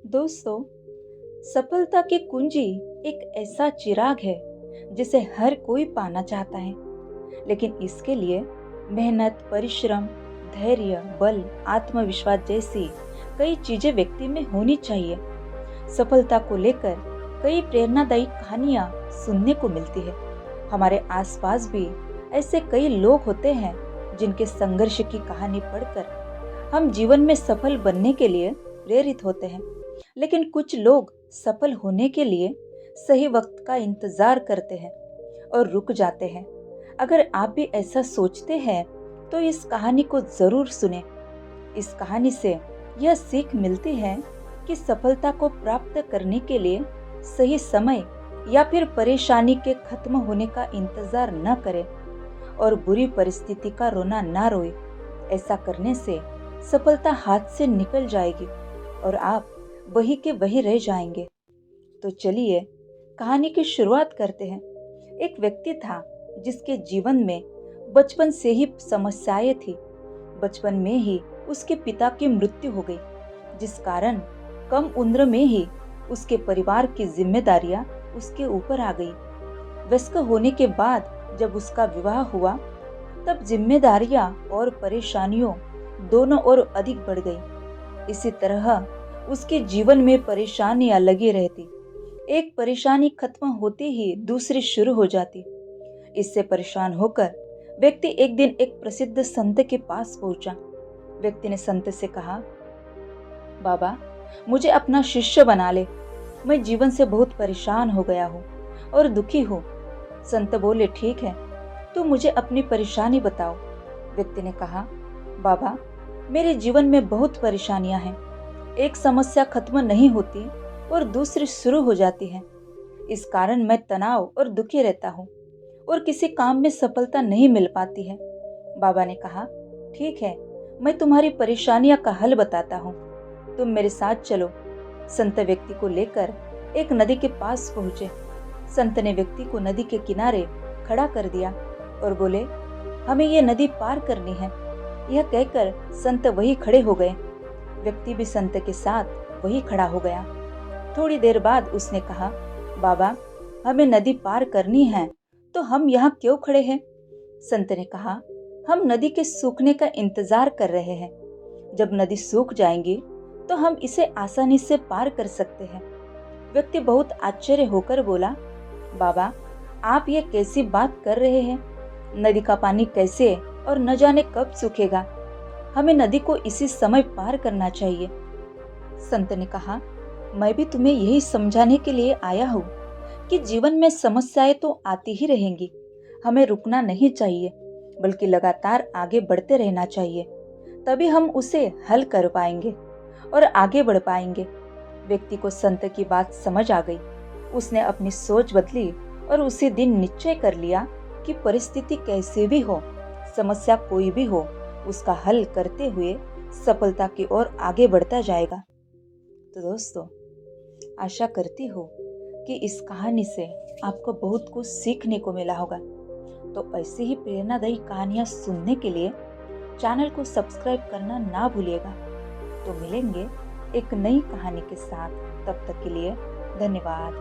दोस्तों, सफलता की कुंजी एक ऐसा चिराग है जिसे हर कोई पाना चाहता है, लेकिन इसके लिए मेहनत, परिश्रम, धैर्य, बल, आत्मविश्वास जैसी कई चीजें व्यक्ति में होनी चाहिए। सफलता को लेकर कई प्रेरणादायी कहानियां सुनने को मिलती है। हमारे आसपास भी ऐसे कई लोग होते हैं जिनके संघर्ष की कहानी पढ़कर हम जीवन में सफल बनने के लिए प्रेरित होते हैं। लेकिन कुछ लोग सफल होने के लिए सही वक्त का इंतजार करते हैं और रुक जाते हैं। अगर आप भी ऐसा सोचते हैं तो इस कहानी को जरूर सुने। इस कहानी से यह सीख मिलती है कि सफलता को प्राप्त करने के लिए सही समय या फिर परेशानी के खत्म होने का इंतजार न करें और बुरी परिस्थिति का रोना ना रोए। ऐसा करने से सफलता हाथ से निकल जाएगी और आप वही के वही रह जाएंगे। तो चलिए कहानी की शुरुआत करते हैं। एक व्यक्ति था जिसके जीवन में बचपन से ही समस्याएं थी। बचपन में ही उसके पिता की मृत्यु हो गई, जिस कारण कम उम्र में ही उसके परिवार की जिम्मेदारियां उसके ऊपर आ गई। वयस्क होने के बाद जब उसका विवाह हुआ, तब जिम्मेदारियां और परेशानियों दोनों ओर अधिक बढ़ गई। इसी तरह उसके जीवन में परेशानियां लगी रहती। एक परेशानी खत्म होते ही दूसरी शुरू हो जाती। इससे परेशान होकर व्यक्ति एक दिन एक प्रसिद्ध संत के पास पहुंचा। व्यक्ति ने संत से कहा, बाबा, मुझे अपना शिष्य बना ले। मैं जीवन से बहुत परेशान हो गया हूँ और दुखी हूँ। संत बोले, ठीक है, तू मुझे अपनी परेशानी बताओ। व्यक्ति ने कहा, बाबा, मेरे जीवन में बहुत परेशानियां हैं। एक समस्या खत्म नहीं होती और दूसरी शुरू हो जाती है। इस कारण मैं तनाव और दुखी रहता हूँ और किसी काम में सफलता नहीं मिल पाती है। बाबा ने कहा, ठीक है, मैं तुम्हारी परेशानियां का हल बताता हूँ, तुम मेरे साथ चलो। संत व्यक्ति को लेकर एक नदी के पास पहुंचे। संत ने व्यक्ति को नदी के किनारे खड़ा कर दिया और बोले, हमें ये नदी पार करनी है। यह कहकर संत वही खड़े हो गए। व्यक्ति भी संत के साथ वही खड़ा हो गया। थोड़ी देर बाद उसने कहा, बाबा, हमें नदी पार करनी है, तो हम यहाँ क्यों खड़े हैं? संत ने कहा, हम नदी के सूखने का इंतजार कर रहे हैं। जब नदी सूख जाएंगी तो हम इसे आसानी से पार कर सकते हैं। व्यक्ति बहुत आश्चर्य होकर बोला, बाबा, आप ये कैसी बात कर रहे हैं? नदी का पानी कैसे और न जाने कब सूखेगा? हमें नदी को इसी समय पार करना चाहिए। संत ने कहा, मैं भी तुम्हें यही समझाने के लिए आया हूँ कि जीवन में समस्याएं तो आती ही रहेंगी। हमें रुकना नहीं चाहिए, बल्कि लगातार आगे बढ़ते रहना चाहिए। तभी हम उसे हल कर पाएंगे और आगे बढ़ पाएंगे। व्यक्ति को संत की बात समझ आ गई। उसने अपनी सोच बदली और उसी दिन निश्चय कर लिया कि परिस्थिति कैसे भी हो, समस्या कोई भी हो, उसका हल करते हुए सफलता की ओर आगे बढ़ता जाएगा। तो दोस्तों, आशा करती हूँ कि इस कहानी से आपको बहुत कुछ सीखने को मिला होगा। तो ऐसी ही प्रेरणादायी कहानियाँ सुनने के लिए चैनल को सब्सक्राइब करना ना भूलिएगा। तो मिलेंगे एक नई कहानी के साथ। तब तक के लिए धन्यवाद।